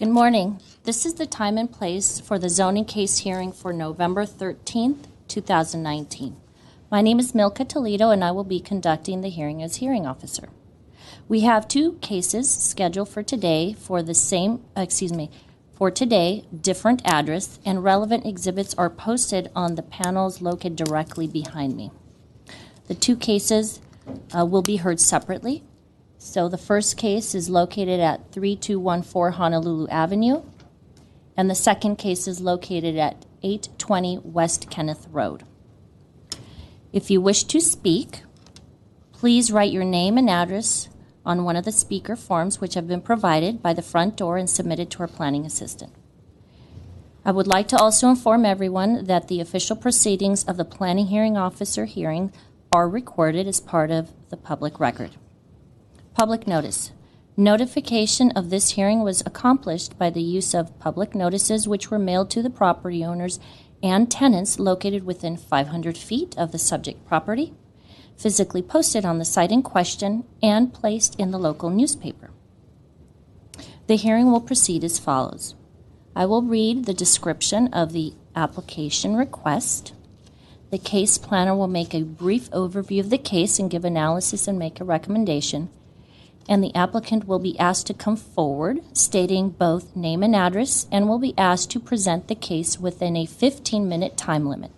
Good morning. This is the time and place for the zoning case hearing for November 13th, 2019. My name is Milka Toledo, and I will be conducting the hearing as hearing officer. We have two cases scheduled for today different address, and relevant exhibits are posted on the panels located directly behind me. The two cases will be heard separately. So the first case is located at 3214 Honolulu Avenue, and the second case is located at 820 West Kenneth Road. If you wish to speak, please write your name and address on one of the speaker forms which have been provided by the front door and submitted to our planning assistant. I would like to also inform everyone that the official proceedings of the planning hearing officer hearing are recorded as part of the public record. Public notice. Notification of this hearing was accomplished by the use of public notices which were mailed to the property owners and tenants located within 500 feet of the subject property, physically posted on the site in question, and placed in the local newspaper. The hearing will proceed as follows. I will read the description of the application request. The case planner will make a brief overview of the case and give analysis and make a recommendation. And the applicant will be asked to come forward, stating both name and address, and will be asked to present the case within a 15-minute time limit.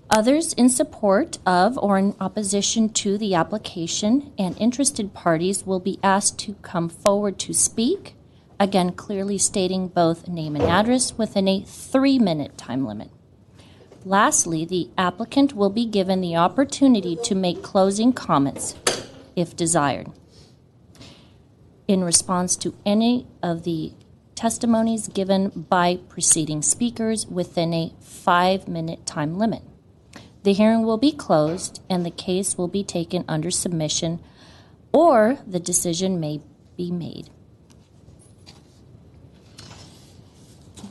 Others in support of or in opposition to the application and interested parties will be asked to come forward to speak, again clearly stating both name and address within a 3-minute time limit. Lastly, the applicant will be given the opportunity to make closing comments, if desired, in response to any of the testimonies given by preceding speakers within a 5-minute time limit. The hearing will be closed and the case will be taken under submission, or the decision may be made.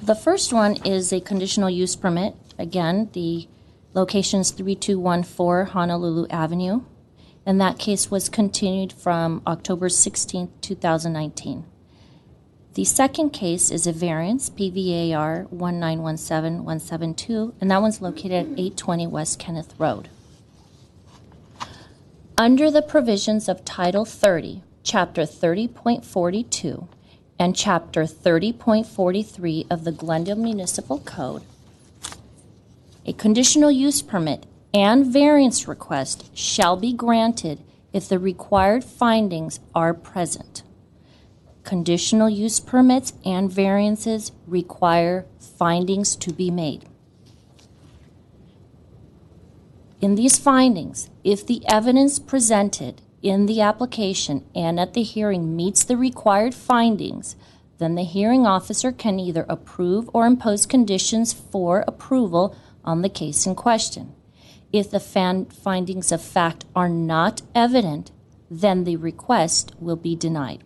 The first one is a conditional use permit. Again, the location is 3214 Honolulu Avenue. And that case was continued from October 16, 2019. The second case is a variance, PVAR 1917172, and that one's located at 820 West Kenneth Road. Under the provisions of Title 30, Chapter 30.42, and Chapter 30.43 of the Glendale Municipal Code, a conditional use permit and variance request shall be granted if the required findings are present. Conditional use permits and variances require findings to be made. In these findings, if the evidence presented in the application and at the hearing meets the required findings, then the hearing officer can either approve or impose conditions for approval on the case in question. If the findings of fact are not evident, then the request will be denied.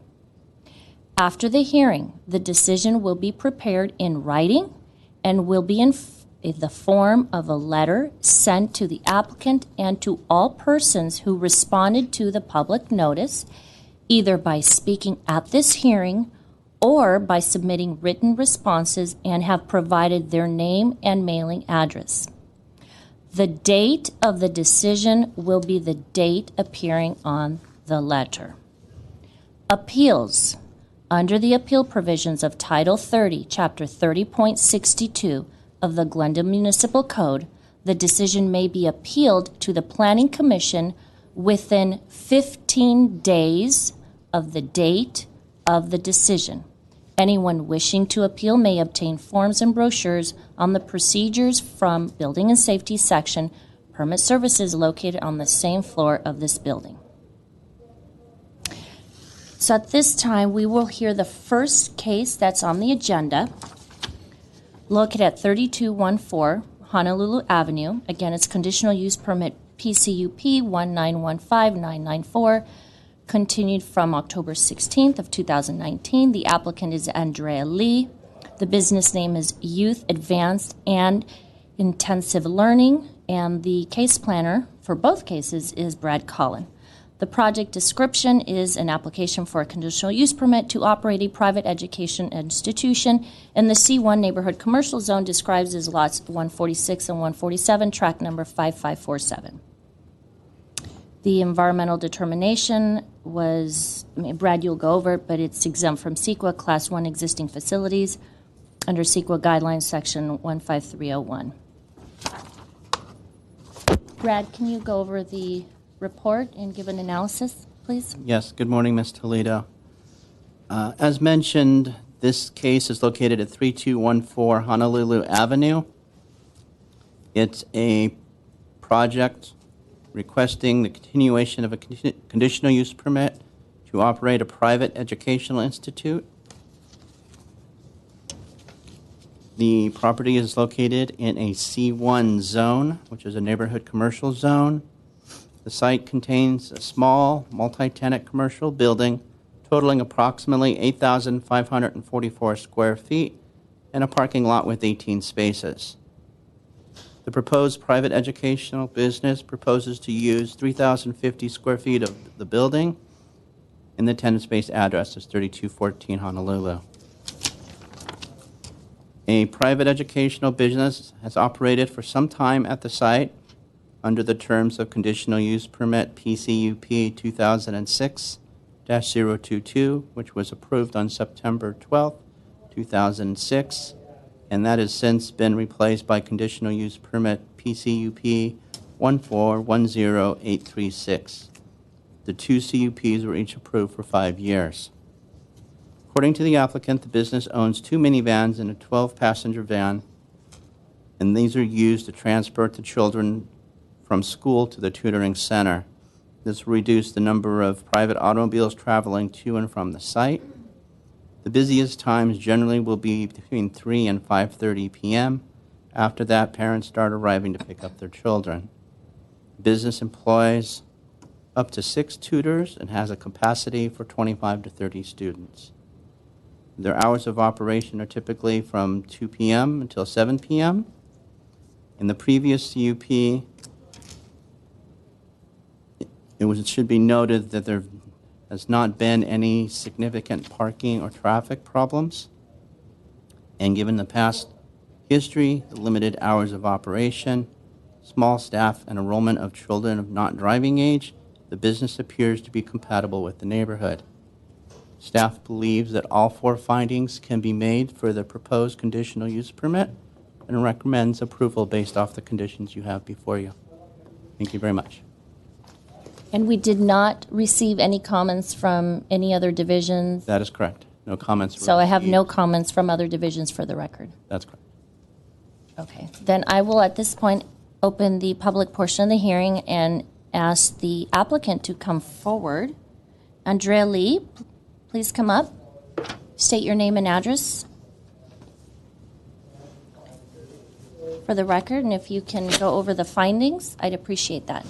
After the hearing, the decision will be prepared in writing and will be in the form of a letter sent to the applicant and to all persons who responded to the public notice, either by speaking at this hearing or by submitting written responses and have provided their name and mailing address. The date of the decision will be the date appearing on the letter. Appeals. Under the appeal provisions of Title 30, Chapter 30.62 of the Glendale Municipal Code, the decision may be appealed to the Planning Commission within 15 days of the date of the decision. Anyone wishing to appeal may obtain forms and brochures on the procedures from Building and Safety Section, Permit Services located on the same floor of this building. So at this time, we will hear the first case that's on the agenda, located at 3214 Honolulu Avenue. Again, it's conditional use permit PCUP 1915994. Continued from October 16th of 2019. The applicant is Andrea Lee. The business name is Youth Advanced and Intensive Learning, and the case planner for both cases is Brad Collin. The project description is an application for a conditional use permit to operate a private education institution in the C1 neighborhood commercial zone described as lots 146 and 147, tract number 5547. The environmental determination was, Brad, you'll go over it, but it's exempt from CEQA Class 1 existing facilities under CEQA Guidelines Section 15301. Brad, can you go over the report and give an analysis, please? Yes, good morning, Ms. Toledo. As mentioned, this case is located at 3214 Honolulu Avenue. It's a project requesting the continuation of a conditional use permit to operate a private educational institute. The property is located in a C1 zone, which is a neighborhood commercial zone. The site contains a small multi-tenant commercial building totaling approximately 8,544 square feet and a parking lot with 18 spaces. The proposed private educational business proposes to use 3,050 square feet of the building, and the tenant-based address is 3214 Honolulu. A private educational business has operated for some time at the site under the terms of Conditional Use Permit PCUP 2006-022, which was approved on September 12, 2006, and that has since been replaced by Conditional Use Permit PCUP 1410836. The two CUPs were each approved for 5 years. According to the applicant, the business owns 2 minivans and a 12-passenger van, and these are used to transport the children from school to the tutoring center. This will reduce the number of private automobiles traveling to and from the site. The busiest times generally will be between 3 and 5:30 p.m. After that, parents start arriving to pick up their children. The business employs up to 6 tutors and has a capacity for 25 to 30 students. Their hours of operation are typically from 2 p.m. until 7 p.m. In the previous CUP, it should be noted that there has not been any significant parking or traffic problems. And given the past history, the limited hours of operation, small staff, and enrollment of children of not driving age, the business appears to be compatible with the neighborhood. Staff believes that all 4 findings can be made for the proposed conditional use permit and recommends approval based off the conditions you have before you. Thank you very much. And we did not receive any comments from any other divisions? That is correct. No comments. So I have no comments from other divisions for the record? That's correct. Okay. Then I will at this point open the public portion of the hearing and ask the applicant to come forward. Andrea Lee, please come up. State your name and address for the record, and if you can go over the findings, I'd appreciate that.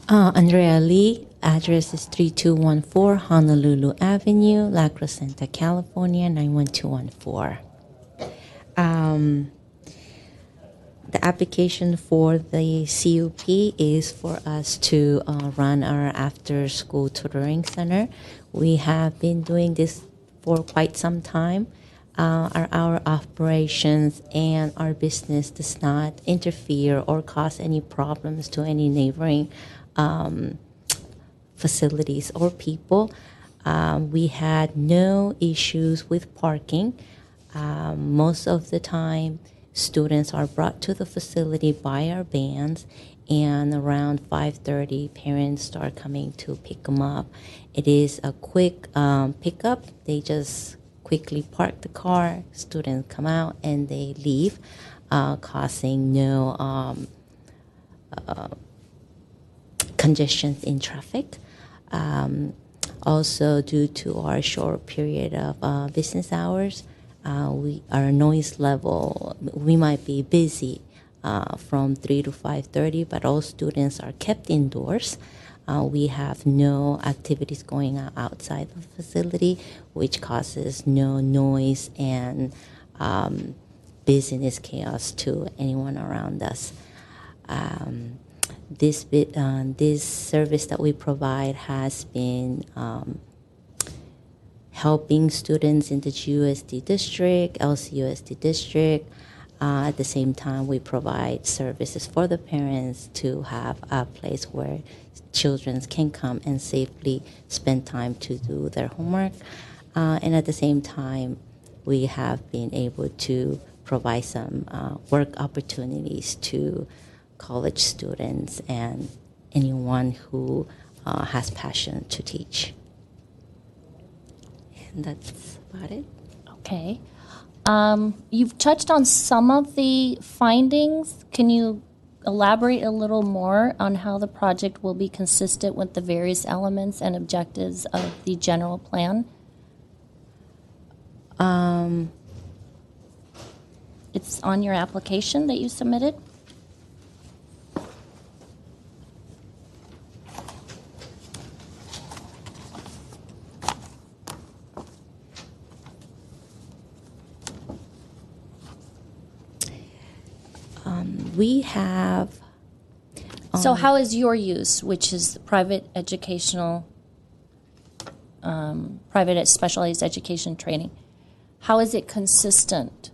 Andrea Lee, address is 3214 Honolulu Avenue, La Crescenta, California, 91214. The application for the CUP is for us to run our after-school tutoring center. We have been doing this for quite some time. Our operations and our business does not interfere or cause any problems to any neighboring facilities or people. We had no issues with parking. Most of the time, students are brought to the facility by our vans, and around 5:30, parents start coming to pick them up. It is a quick pickup. They just quickly park the car, students come out, and they leave, causing no congestions in traffic. Also, due to our short period of business hours, our noise level, we might be busy from 3 to 5:30, but all students are kept indoors. We have no activities going on outside the facility, which causes no noise and business chaos to anyone around us. this service that we provide has been helping students in the GUSD district, LCUSD district. At the same time, we provide services for the parents to have a place where children can come and safely spend time to do their homework. And at the same time, we have been able to provide some work opportunities to college students and anyone who has passion to teach. And that's about it. Okay. You've touched on some of the findings. Can you elaborate a little more on how the project will be consistent with the various elements and objectives of the general plan? It's on your application that you submitted? We have So how is your use, which is private educational, private specialized education training, how is it consistent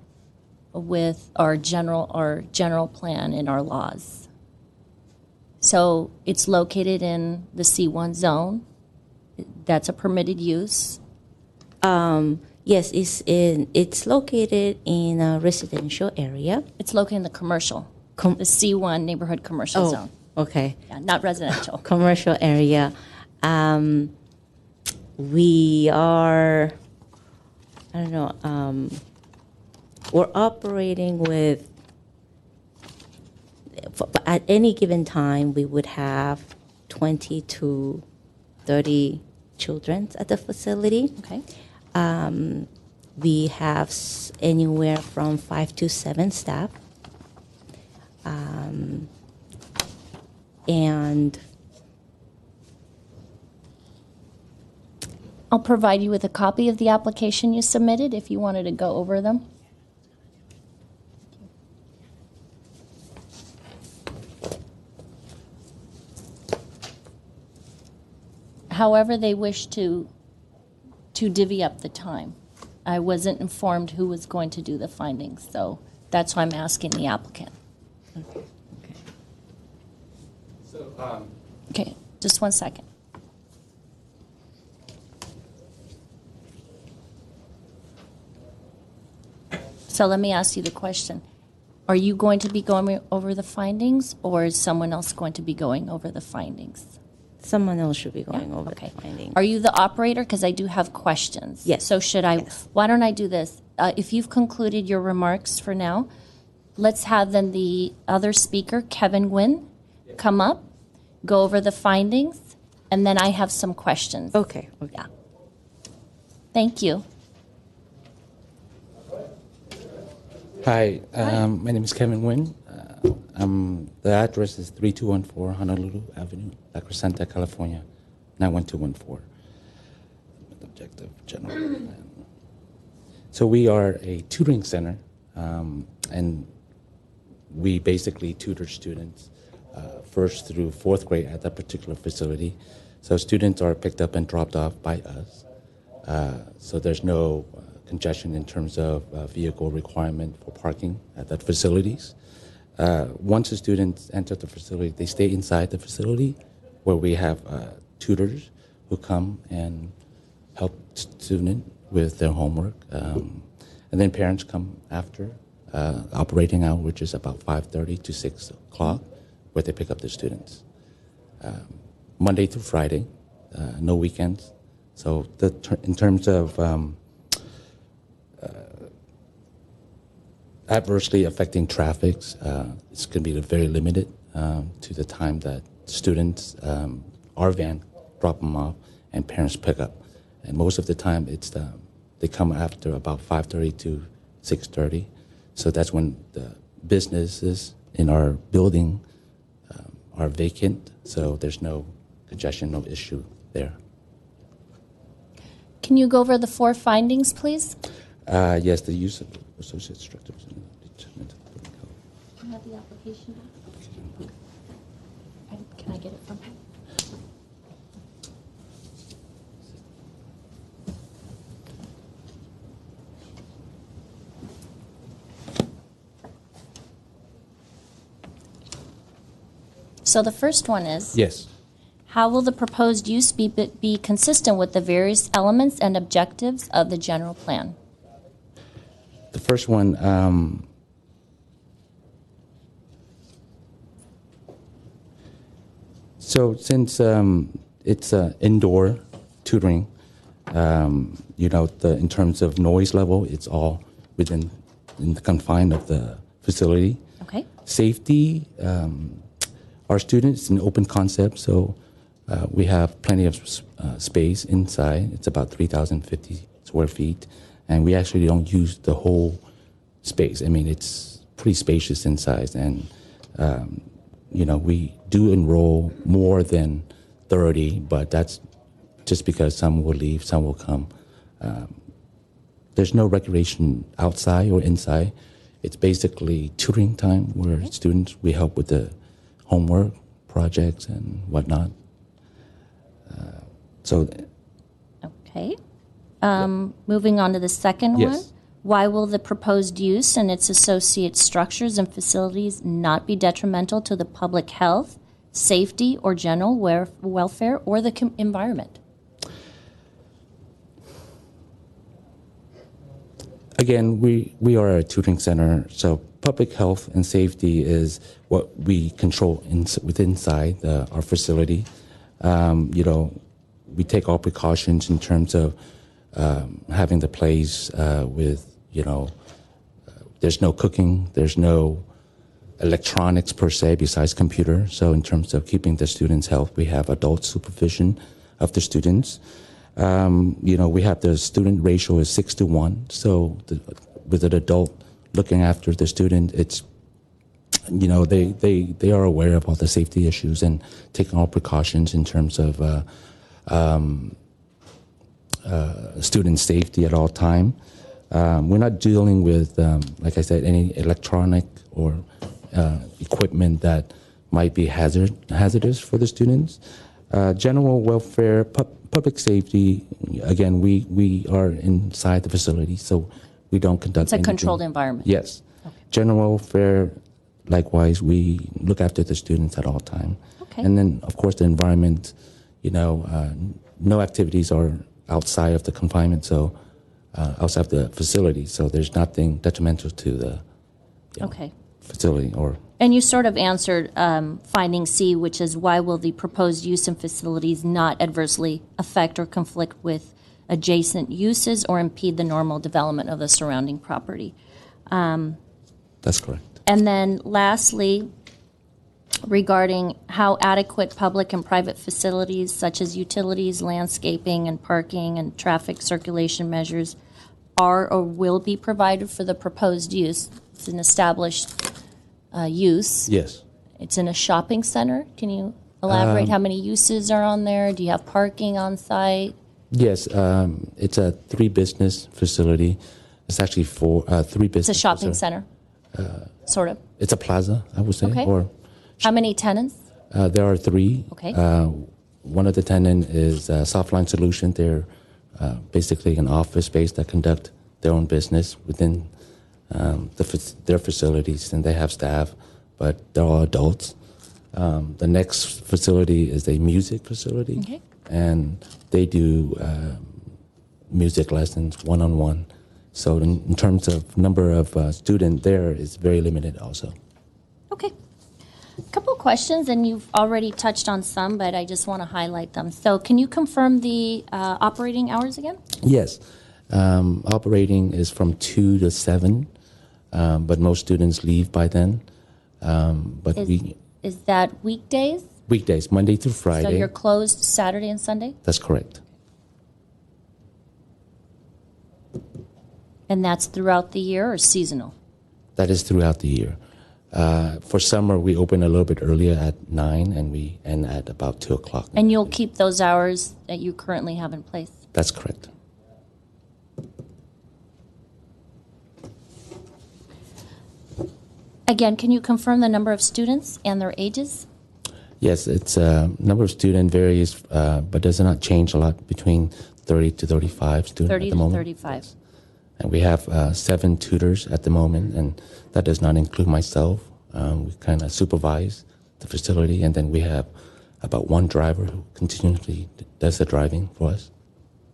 with our general plan and our laws? So it's located in the C1 zone. That's a permitted use. yes, it's located in a residential area. It's located in the commercial, the C1 neighborhood commercial zone. Okay. Yeah, not residential. Commercial area. We are, I don't know, we're operating with, at any given time, we would have 20 to 30 children at the facility. Okay. We have anywhere from 5 to 7 staff. And I'll provide you with a copy of the application you submitted if you wanted to go over them. However they wish to divvy up the time. I wasn't informed who was going to do the findings, so that's why I'm asking the applicant. So, Okay, just one second. So let me ask you the question. Are you going to be going over the findings, or is someone else going to be going over the findings? someone else should be going over Okay. the findings. Are you the operator? Because I do have questions. Yes. So should I, Yes. why don't I do this? If you've concluded your remarks for now, let's have then the other speaker, Kevin Nguyen, come up, go over the findings, and then I have some questions. Okay. Yeah. Thank you. Hi, my name is Kevin Nguyen. The address is 3214 Honolulu Avenue, La Crescenta, California, 91214. Objective General Plan. So we are a tutoring center, and we basically tutor students first through fourth grade at that particular facility. So students are picked up and dropped off by us. So there's no congestion in terms of vehicle requirement for parking at that facilities. Once the students enter the facility, they stay inside the facility where we have tutors who come and help students with their homework. And then parents come after operating hour, which is about 5:30 to 6 o'clock, where they pick up the students. Monday through Friday, no weekends. So in terms of adversely affecting traffic, it's going to be very limited to the time that students, our van, drop them off and parents pick up. And most of the time, they come after about 5:30 to 6:30. So that's when the businesses in our building are vacant. So there's no congestion, no issue there. Can you go over the 4 findings, please? Yes, the use of associate instructors. You have the application? I Can I get it from him? So the first one is, Yes. how will the proposed use be consistent with the various elements and objectives of the general plan? The first one, so since it's indoor tutoring, in terms of noise level, it's all within in the confine of the facility. Okay. Safety, our students, an open concept, so we have plenty of space inside. It's about 3,050 square feet, and we actually don't use the whole space. I mean, it's pretty spacious inside, and we do enroll more than 30, but that's just because some will leave, some will come. There's no recreation outside or inside. It's basically tutoring time where students, we help with the homework, projects, and whatnot. Okay. Moving on to the second one. Yes. Why will the proposed use and its associated structures and facilities not be detrimental to the public health, safety, or general welfare or the environment? Again, we are a tutoring center, so public health and safety is what we control inside our facility. We take all precautions in terms of having the place with, there's no cooking, there's no electronics per se besides computer. So in terms of keeping the students' health, we have adult supervision of the students. We have the student ratio is 6-to-1. So with an adult looking after the student, it's, they are aware of all the safety issues and taking all precautions in terms of student safety at all time. We're not dealing with, like I said, any electronic or equipment that might be hazardous for the students. General welfare, public safety, again, we are inside the facility, so we don't conduct It's a anything. controlled environment. Yes. Okay. General welfare, likewise, we look after the students at all time. Okay. And then, of course, the environment, no activities are outside of the confinement, so outside of the facility, so there's nothing detrimental to the Okay. facility or. And you sort of answered finding C, which is why will the proposed use and facilities not adversely affect or conflict with adjacent uses or impede the normal development of the surrounding property? That's correct. And then lastly, regarding how adequate public and private facilities such as utilities, landscaping, and parking and traffic circulation measures are or will be provided for the proposed use. It's an established use. Yes. It's in a shopping center. Can you elaborate how many uses are on there? Do you have parking on site? Yes, it's a 3-business facility. It's actually 3 business. It's a shopping center, sort of. It's a plaza, I would say. Okay. Or How many tenants? there are 3. Okay. One of the tenant is Softline Solution. They're basically an office space that conduct their own business within their facilities, and they have staff, but they're all adults. The next facility is a music facility, Okay. and they do music lessons one-on-one. So in terms of number of students there is very limited also. Okay. A couple of questions, and you've already touched on some, but I just want to highlight them. So can you confirm the operating hours again? Yes, operating is from 2 to 7, but most students leave by then. But Is that weekdays? weekdays, Monday through Friday. So you're closed Saturday and Sunday? That's correct. And that's throughout the year or seasonal? That is throughout the year. For summer, we open a little bit earlier at 9, and we end at about 2 o'clock. And you'll keep those hours that you currently have in place? That's correct. Again, can you confirm the number of students and their ages? Yes, it's number of student varies, but does not change a lot between 30 to 35 students 30 at the to moment. 35. And we have 7 tutors at the moment, and that does not include myself. We kind of supervise the facility, and then we have about 1 driver who continuously does the driving for us,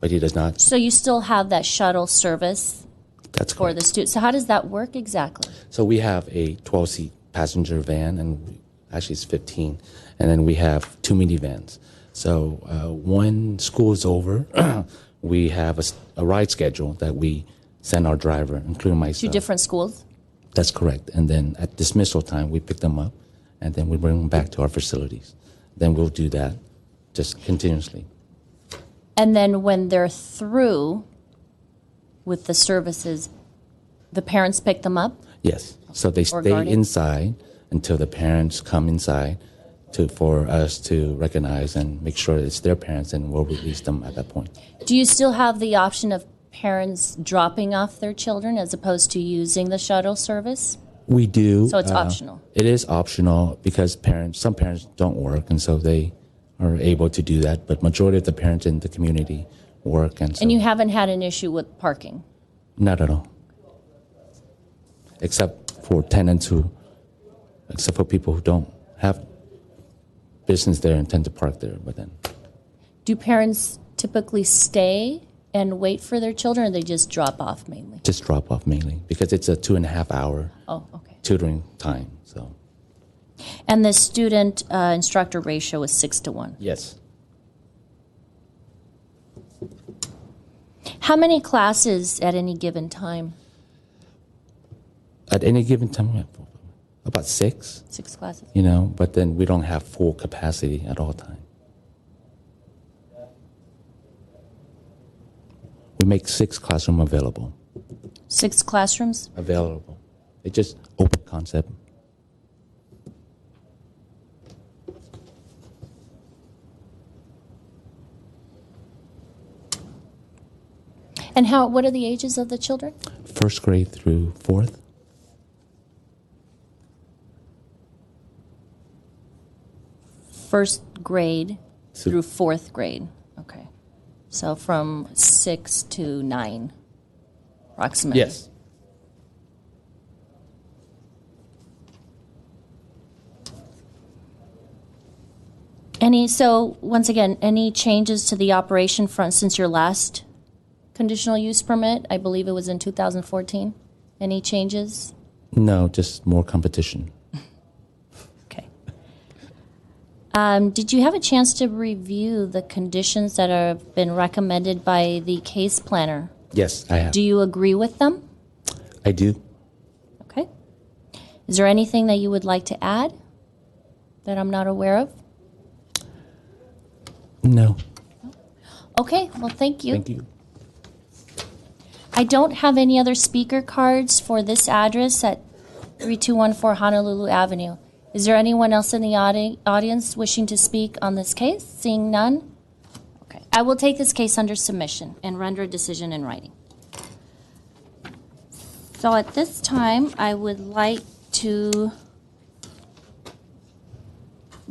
but he does not. So you still have that shuttle service That's for correct. the students. So how does that work exactly? So we have a 12-seat passenger van, and actually it's 15, and then we have 2 minivans. So when school is over, we have a ride schedule that we send our driver, including myself. 2 different schools? That's correct. And then at dismissal time, we pick them up, and then we bring them back to our facilities. Then we'll do that just continuously. And then when they're through with the services, the parents pick them up? Yes. So they Or stay guardian? inside until the parents come inside for us to recognize and make sure it's their parents, and we'll release them at that point. Do you still have the option of parents dropping off their children as opposed to using the shuttle service? We do. So it's optional? It is optional because some parents don't work, and so they are able to do that. But majority of the parents in the community work, and so And you haven't had an issue with parking? not at all, except for people who don't have business there and tend to park there. But then, Do parents typically stay and wait for their children, or they just drop off mainly? just drop off mainly because it's a 2.5 hour Oh, okay. tutoring time. So And the student instructor ratio is 6 to 1. yes, How many classes at any given time? at any given time, we have about 6. 6 classes. But then we don't have full capacity at all time. We make 6 classroom available. 6 classrooms? Available. It's just open concept. And what are the ages of the children? 1st grade through 4th. First grade So- through 4th grade. Okay. So from 6 to 9, approximately. Yes. So once again, any changes to the operation front since your last conditional use permit? I believe it was in 2014. Any changes? No, just more competition. Okay. Did you have a chance to review the conditions that have been recommended by the case planner? Yes, I have. Do you agree with them? I do. Okay. Is there anything that you would like to add that I'm not aware of? No. Okay, well, thank you. Thank you. I don't have any other speaker cards for this address at 3214 Honolulu Avenue. Is there anyone else in the audience wishing to speak on this case? Seeing none? Okay. I will take this case under submission and render a decision in writing. So at this time, I would like to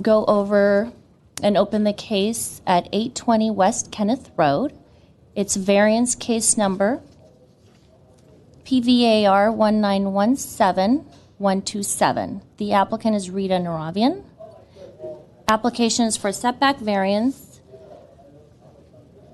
go over and open the case at 820 West Kenneth Road. It's variance case number PVAR 1917127. The applicant is Rita Naravian. Application is for setback variance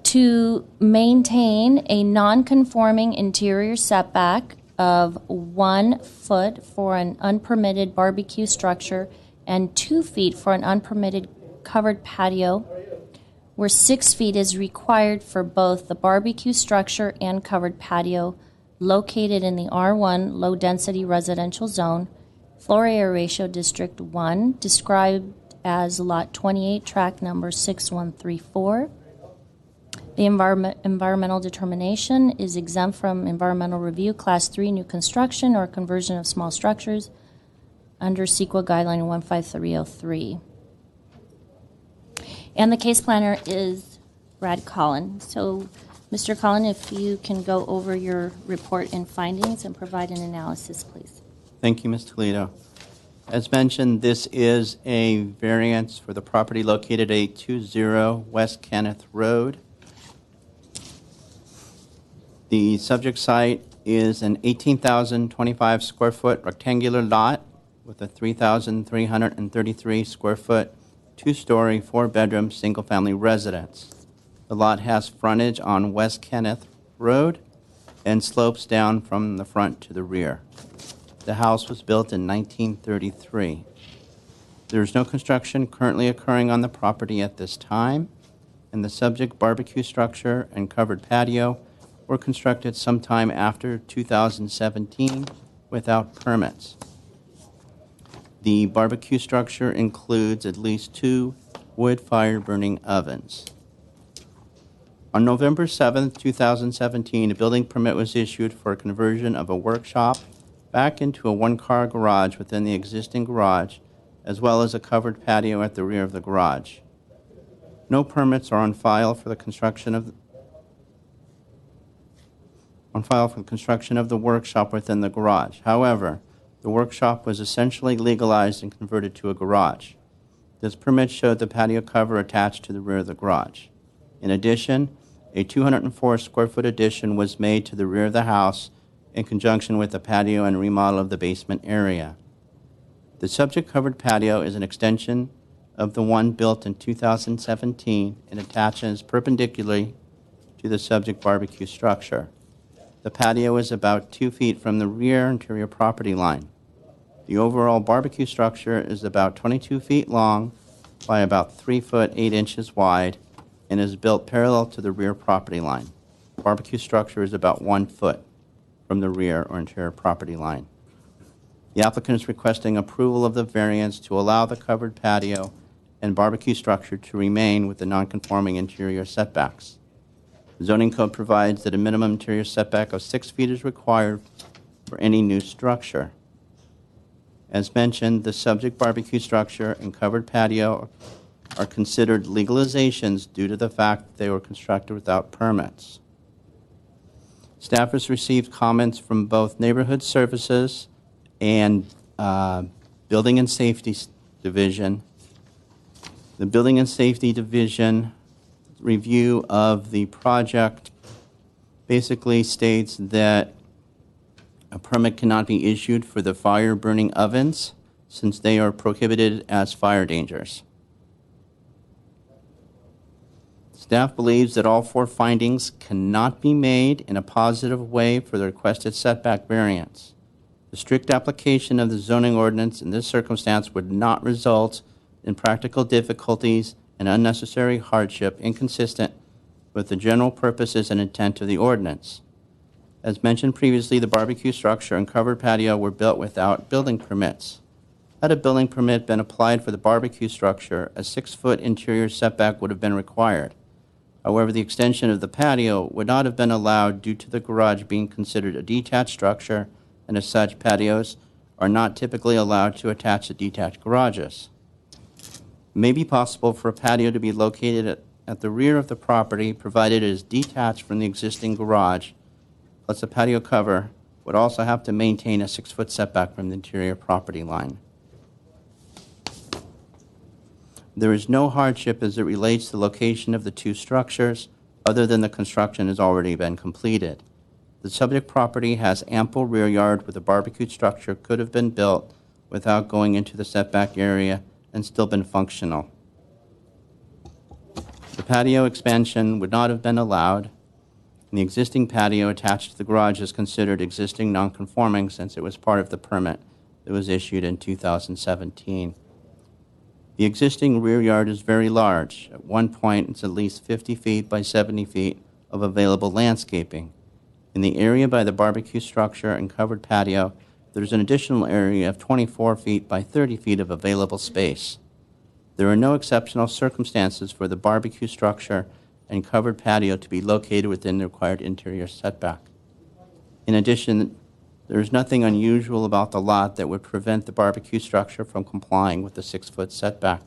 to maintain a non-conforming interior setback of 1 foot for an unpermitted barbecue structure and 2 feet for an unpermitted covered patio, where 6 feet is required for both the barbecue structure and covered patio located in the R1 low-density residential zone, floor area ratio District 1, described as Lot 28, tract number 6134. The environmental determination is exempt from environmental review, Class 3, new construction or conversion of small structures under CEQA Guideline 15303. And the case planner is Brad Collin. So, Mr. Collin, if you can go over your report and findings and provide an analysis, please. Thank you, Ms. Toledo. As mentioned, this is a variance for the property located at 820 West Kenneth Road. The subject site is an 18,025 square foot rectangular lot with a 3,333 square foot, two-story, four-bedroom, single-family residence. The lot has frontage on West Kenneth Road and slopes down from the front to the rear. The house was built in 1933. There is no construction currently occurring on the property at this time, and the subject barbecue structure and covered patio were constructed sometime after 2017 without permits. The barbecue structure includes at least 2 wood fire burning ovens. On November 7, 2017, a building permit was issued for a conversion of a workshop back into a one-car garage within the existing garage, as well as a covered patio at the rear of the garage. No permits are on file for the construction of the workshop within the garage. However, the workshop was essentially legalized and converted to a garage. This permit showed the patio cover attached to the rear of the garage. In addition, a 204 square foot addition was made to the rear of the house in conjunction with the patio and remodel of the basement area. The subject covered patio is an extension of the one built in 2017 and attaches perpendicularly to the subject barbecue structure. The patio is about 2 feet from the rear interior property line. The overall barbecue structure is about 22 feet long by about 3 foot 8 inches wide and is built parallel to the rear property line. The barbecue structure is about 1 foot from the rear or interior property line. The applicant is requesting approval of the variance to allow the covered patio and barbecue structure to remain with the non-conforming interior setbacks. The zoning code provides that a minimum interior setback of 6 feet is required for any new structure. As mentioned, the subject barbecue structure and covered patio are considered legalizations due to the fact that they were constructed without permits. Staff has received comments from both Neighborhood Services and Building and Safety Division. The Building and Safety Division review of the project basically states that a permit cannot be issued for the fire burning ovens since they are prohibited as fire dangers. Staff believes that all 4 findings cannot be made in a positive way for the requested setback variance. The strict application of the zoning ordinance in this circumstance would not result in practical difficulties and unnecessary hardship inconsistent with the general purposes and intent of the ordinance. As mentioned previously, the barbecue structure and covered patio were built without building permits. Had a building permit been applied for the barbecue structure, a 6-foot interior setback would have been required. However, the extension of the patio would not have been allowed due to the garage being considered a detached structure, and as such, patios are not typically allowed to attach to detached garages. It may be possible for a patio to be located at the rear of the property, provided it is detached from the existing garage, plus the patio cover would also have to maintain a 6-foot setback from the interior property line. There is no hardship as it relates to the location of the 2 structures, other than the construction has already been completed. The subject property has ample rear yard where the barbecue structure could have been built without going into the setback area and still been functional. The patio expansion would not have been allowed, and the existing patio attached to the garage is considered existing non-conforming since it was part of the permit that was issued in 2017. The existing rear yard is very large. At one point, it's at least 50 feet by 70 feet of available landscaping. In the area by the barbecue structure and covered patio, there's an additional area of 24 feet by 30 feet of available space. There are no exceptional circumstances for the barbecue structure and covered patio to be located within the required interior setback. In addition, there is nothing unusual about the lot that would prevent the barbecue structure from complying with the 6-foot setback.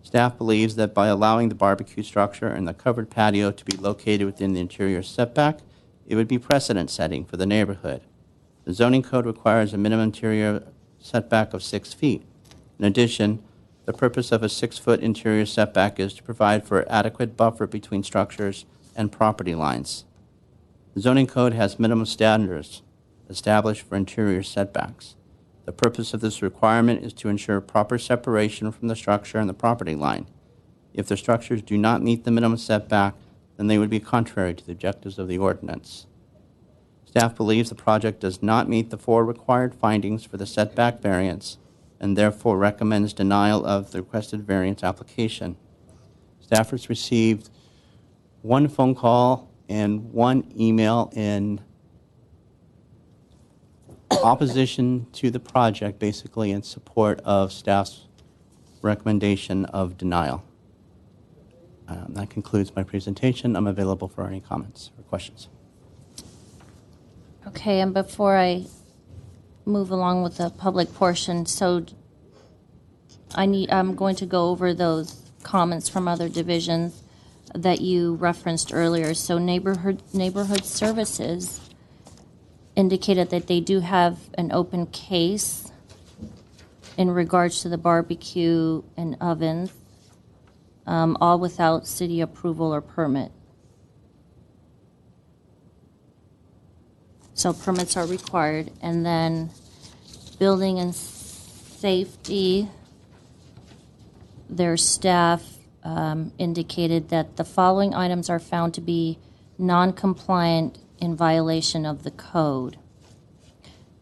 Staff believes that by allowing the barbecue structure and the covered patio to be located within the interior setback, it would be precedent setting for the neighborhood. The zoning code requires a minimum interior setback of 6 feet. In addition, the purpose of a 6-foot interior setback is to provide for adequate buffer between structures and property lines. The zoning code has minimum standards established for interior setbacks. The purpose of this requirement is to ensure proper separation from the structure and the property line. If the structures do not meet the minimum setback, then they would be contrary to the objectives of the ordinance. Staff believes the project does not meet the 4 required findings for the setback variance and therefore recommends denial of the requested variance application. Staff has received 1 phone call and 1 email in opposition to the project, basically in support of staff's recommendation of denial. That concludes my presentation. I'm available for any comments or questions. Okay, and before I move along with the public portion, so I'm going to go over those comments from other divisions that you referenced earlier. So neighborhood services indicated that they do have an open case in regards to the barbecue and ovens, all without city approval or permit. So permits are required. And then building and safety, their staff indicated that the following items are found to be non-compliant in violation of the code.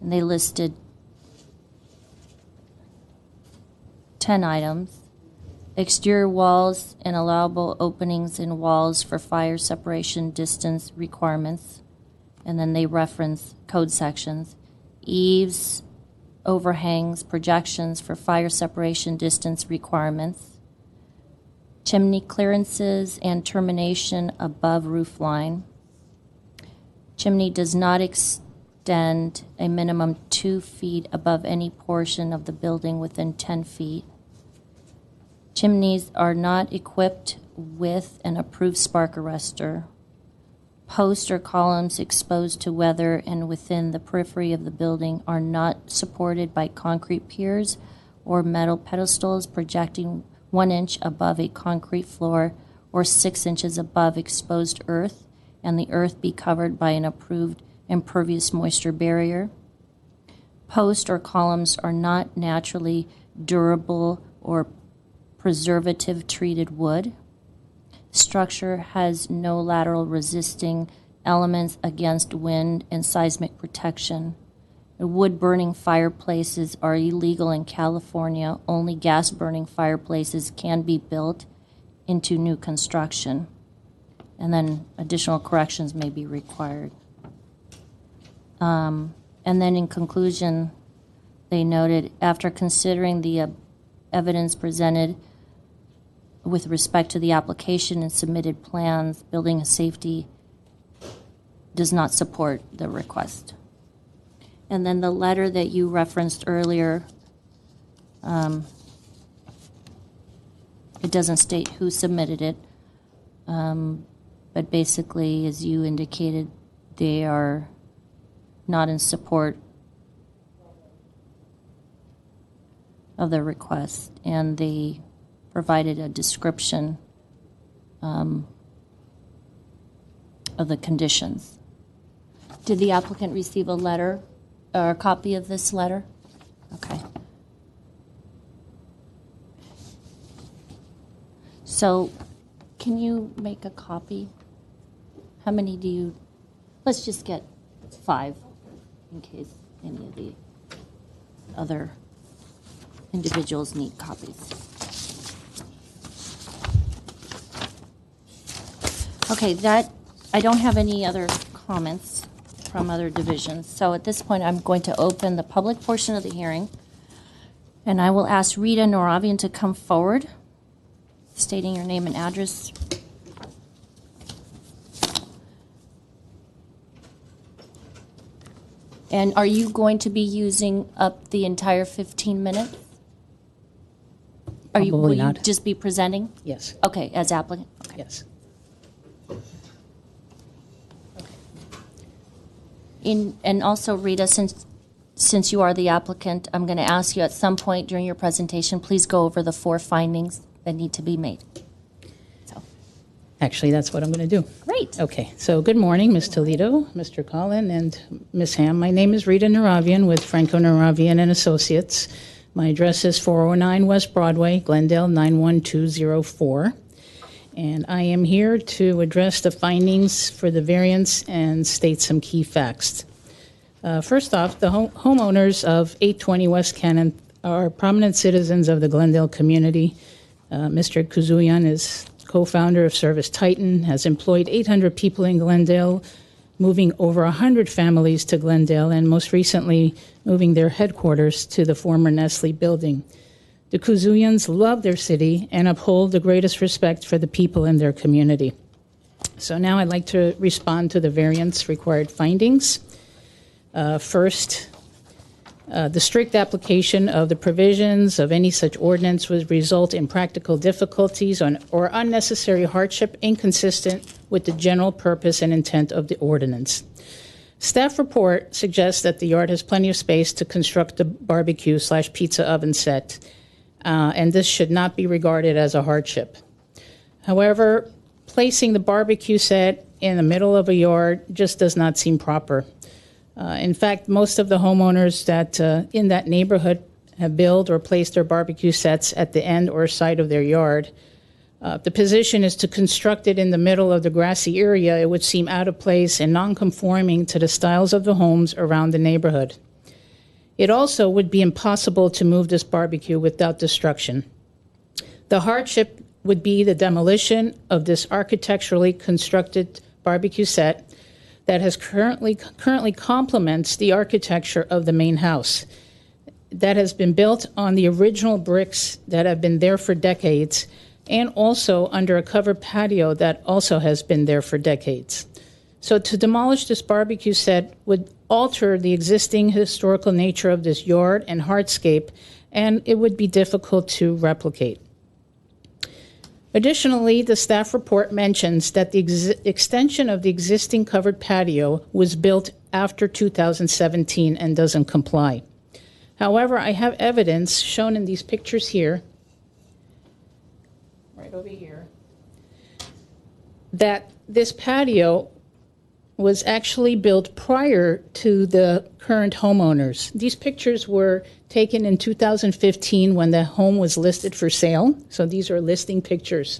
And they listed 10 items. Exterior walls and allowable openings in walls for fire separation distance requirements. And then they reference code sections. Eaves, overhangs, projections for fire separation distance requirements. Chimney clearances and termination above roof line. Chimney does not extend a minimum 2 feet above any portion of the building within 10 feet. Chimneys are not equipped with an approved spark arrestor. Posts or columns exposed to weather and within the periphery of the building are not supported by concrete piers or metal pedestals projecting 1 inch above a concrete floor or 6 inches above exposed earth, and the earth be covered by an approved impervious moisture barrier. Posts or columns are not naturally durable or preservative treated wood. Structure has no lateral resisting elements against wind and seismic protection. Wood burning fireplaces are illegal in California. Only gas burning fireplaces can be built into new construction. And then additional corrections may be required. And then in conclusion, they noted, after considering the evidence presented with respect to the application and submitted plans, building and safety does not support the request. And then the letter that you referenced earlier, it doesn't state who submitted it, but basically, as you indicated, they are not in support of the request, and they provided a description of the conditions. Did the applicant receive a letter or a copy of this letter? Okay. So can you make a copy? How many do you, let's just get 5 in case any of the other individuals need copies. Okay, I don't have any other comments from other divisions. So at this point, I'm going to open the public portion of the hearing, and I will ask Rita Noravian to come forward, stating your name and address. And are you going to be using up the entire 15 minutes? Will Probably you not. just be presenting? Yes, Okay, as applicant? Okay. yes. And also, Rita, since you are the applicant, I'm going to ask you at some point during your presentation, please go over the 4 findings that need to be made. So, Actually, that's what I'm going to do. great. Okay, so good morning, Ms. Toledo, Mr. Collin, and Ms. Ham. My name is Rita Naravian with Franco Naravian and Associates. My address is 409 West Broadway, Glendale 91204. And I am here to address the findings for the variance and state some key facts. First off, the homeowners of 820 West Cannon are prominent citizens of the Glendale community. Mr. Kuzuyan is co-founder of Service Titan, has employed 800 people in Glendale, moving over 100 families to Glendale, and most recently moving their headquarters to the former Nestle building. The Kuzuyans love their city and uphold the greatest respect for the people in their community. So now I'd like to respond to the variance required findings. First, the strict application of the provisions of any such ordinance would result in practical difficulties or unnecessary hardship inconsistent with the general purpose and intent of the ordinance. Staff report suggests that the yard has plenty of space to construct a barbecue/pizza oven set, and this should not be regarded as a hardship. However, placing the barbecue set in the middle of a yard just does not seem proper. In fact, most of the homeowners that in that neighborhood have built or placed their barbecue sets at the end or side of their yard. The position is to construct it in the middle of the grassy area. It would seem out of place and non-conforming to the styles of the homes around the neighborhood. It also would be impossible to move this barbecue without destruction. The hardship would be the demolition of this architecturally constructed barbecue set that has currently complements the architecture of the main house. That has been built on the original bricks that have been there for decades, and also under a covered patio that also has been there for decades. So to demolish this barbecue set would alter the existing historical nature of this yard and hardscape, and it would be difficult to replicate. Additionally, the staff report mentions that the extension of the existing covered patio was built after 2017 and doesn't comply. However, I have evidence shown in these pictures here, right over here, that this patio was actually built prior to the current homeowners. These pictures were taken in 2015 when the home was listed for sale. So these are listing pictures.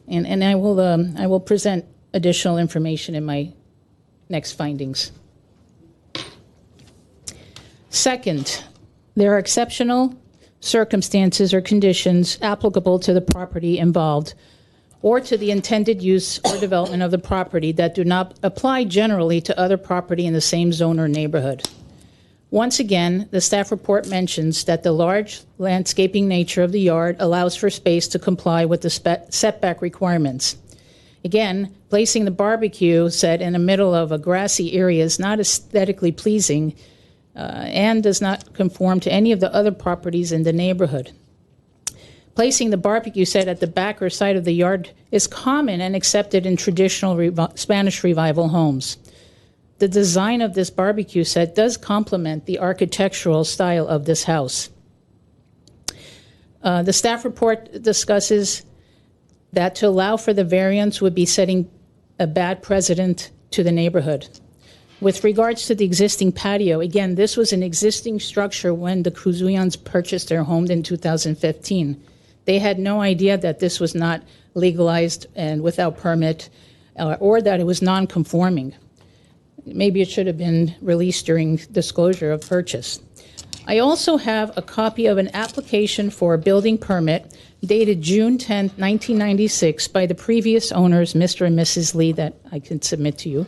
And I will present additional information in my next findings. Second, there are exceptional circumstances or conditions applicable to the property involved or to the intended use or development of the property that do not apply generally to other property in the same zone or neighborhood. Once again, the staff report mentions that the large landscaping nature of the yard allows for space to comply with the setback requirements. Again, placing the barbecue set in the middle of a grassy area is not aesthetically pleasing and does not conform to any of the other properties in the neighborhood. Placing the barbecue set at the back or side of the yard is common and accepted in traditional Spanish Revival homes. The design of this barbecue set does complement the architectural style of this house. The staff report discusses that to allow for the variance would be setting a bad precedent to the neighborhood. With regards to the existing patio, again, this was an existing structure when the Kruzuyans purchased their home in 2015. They had no idea that this was not legalized and without permit, or that it was non-conforming. Maybe it should have been released during disclosure of purchase. I also have a copy of an application for a building permit dated June 10, 1996 by the previous owners, Mr. and Mrs. Lee, that I can submit to you.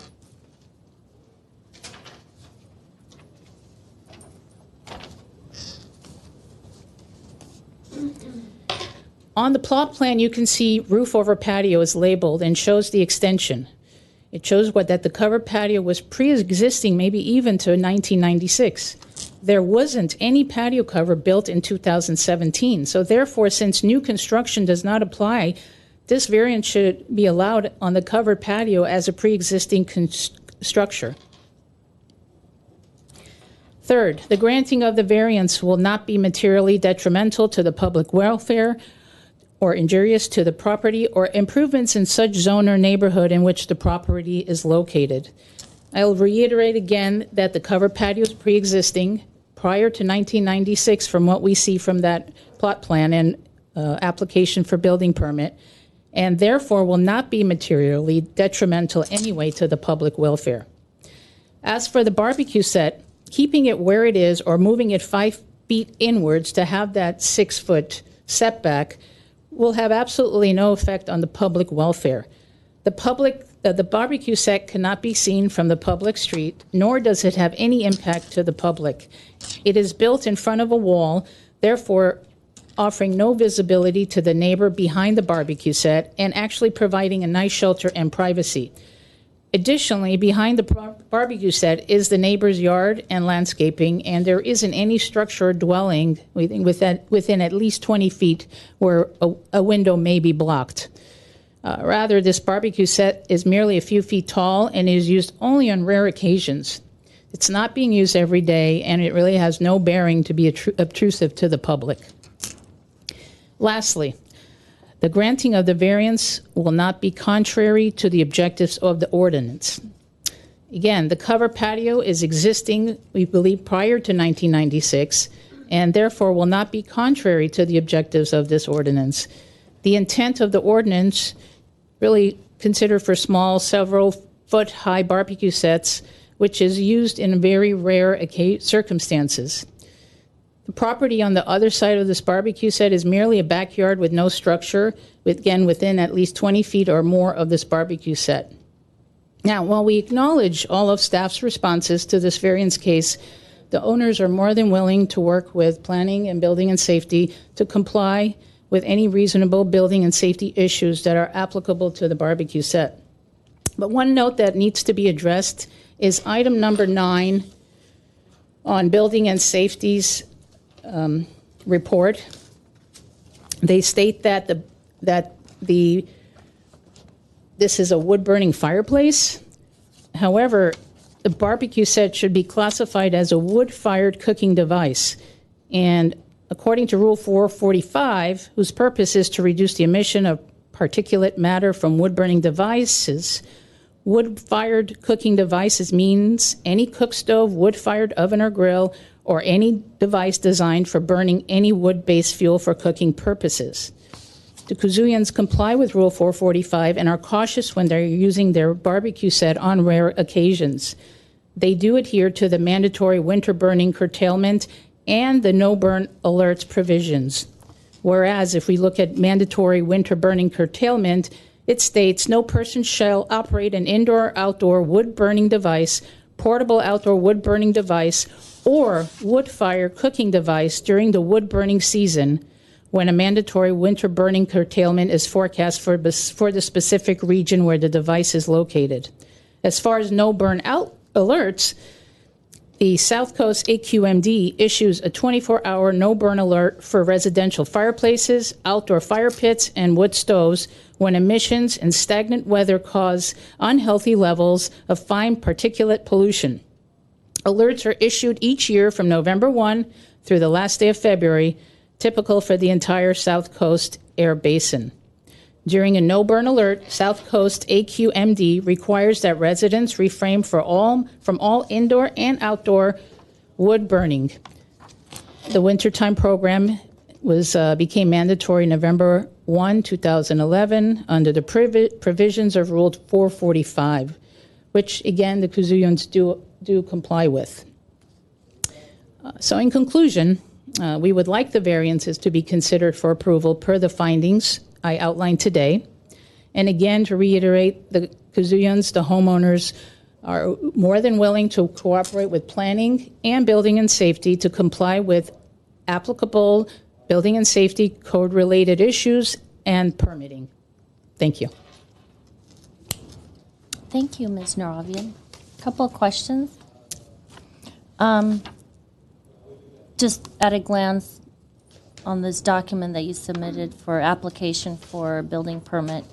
On the plot plan, you can see roof over patio is labeled and shows the extension. It shows that the covered patio was pre-existing, maybe even to 1996. There wasn't any patio cover built in 2017. So therefore, since new construction does not apply, this variance should be allowed on the covered patio as a pre-existing structure. Third, the granting of the variance will not be materially detrimental to the public welfare or injurious to the property or improvements in such zone or neighborhood in which the property is located. I'll reiterate again that the covered patio is pre-existing prior to 1996 from what we see from that plot plan and application for building permit, and therefore will not be materially detrimental anyway to the public welfare. As for the barbecue set, keeping it where it is or moving it 5 feet inwards to have that 6-foot setback will have absolutely no effect on the public welfare. The barbecue set cannot be seen from the public street, nor does it have any impact to the public. It is built in front of a wall, therefore offering no visibility to the neighbor behind the barbecue set and actually providing a nice shelter and privacy. Additionally, behind the barbecue set is the neighbor's yard and landscaping, and there isn't any structure or dwelling within at least 20 feet where a window may be blocked. Rather, this barbecue set is merely a few feet tall and is used only on rare occasions. It's not being used every day, and it really has no bearing to be obtrusive to the public. Lastly, the granting of the variance will not be contrary to the objectives of the ordinance. Again, the covered patio is existing, we believe, prior to 1996, and therefore will not be contrary to the objectives of this ordinance. The intent of the ordinance really considered for small, several-foot-high barbecue sets, which is used in very rare circumstances. The property on the other side of this barbecue set is merely a backyard with no structure, again, within at least 20 feet or more of this barbecue set. Now, while we acknowledge all of staff's responses to this variance case, the owners are more than willing to work with planning and building and safety to comply with any reasonable building and safety issues that are applicable to the barbecue set. But one note that needs to be addressed is item number 9 on building and safety's report. They state that this is a wood-burning fireplace. However, the barbecue set should be classified as a wood-fired cooking device. And according to Rule 445, whose purpose is to reduce the emission of particulate matter from wood-burning devices, wood-fired cooking devices means any cook stove, wood-fired oven or grill, or any device designed for burning any wood-based fuel for cooking purposes. The Kazooians comply with Rule 445 and are cautious when they're using their barbecue set on rare occasions. They do adhere to the mandatory winter burning curtailment and the no-burn alerts provisions. Whereas if we look at mandatory winter burning curtailment, it states no person shall operate an indoor or outdoor wood-burning device, portable outdoor wood-burning device, or wood-fire cooking device during the wood-burning season when a mandatory winter burning curtailment is forecast for the specific region where the device is located. As far as no burn-out alerts, the South Coast AQMD issues a 24-hour no-burn alert for residential fireplaces, outdoor fire pits, and wood stoves when emissions and stagnant weather cause unhealthy levels of fine particulate pollution. Alerts are issued each year from November 1 through the last day of February, typical for the entire South Coast Air Basin. During a no-burn alert, South Coast AQMD requires that residents refrain from all indoor and outdoor wood burning. The wintertime program became mandatory November 1, 2011, under the provisions of Rule 445, which, again, the Kazooians do comply with. So in conclusion, we would like the variances to be considered for approval per the findings I outlined today. And again, to reiterate, the Kazooians, the homeowners, are more than willing to cooperate with planning and building and safety to comply with applicable building and safety code-related issues and permitting. Thank you. Thank you, Ms. Naravian. Couple of questions. Just at a glance on this document that you submitted for application for building permit,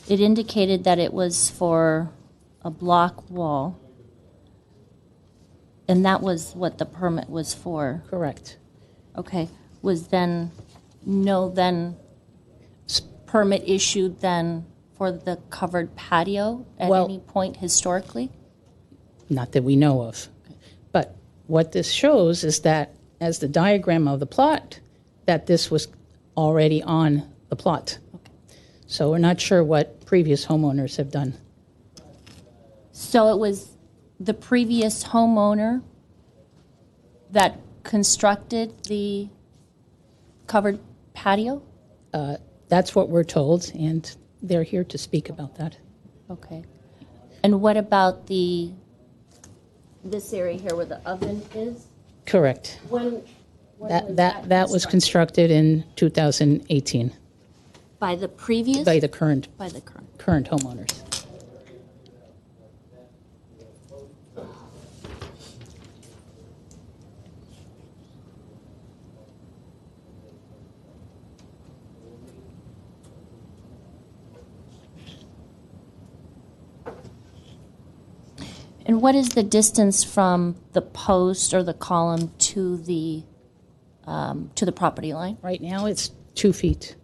it indicated that it was for a block wall. And that was what the permit was for? Correct. Okay. Was then, no then permit issued then for the covered patio at Well- any point historically? Not that we know of. But what this shows is that, as the diagram of the plot, that this was already on the plot. So we're not sure what previous homeowners have done. So it was the previous homeowner that constructed the covered patio? That's what we're told, and they're here to speak about that. Okay. And what about this area here where the oven is? Correct. When That was constructed in 2018 by the previous? by the current By the current. homeowners. And what is the distance from the post or the column to the property line? Right now, it's 2 feet.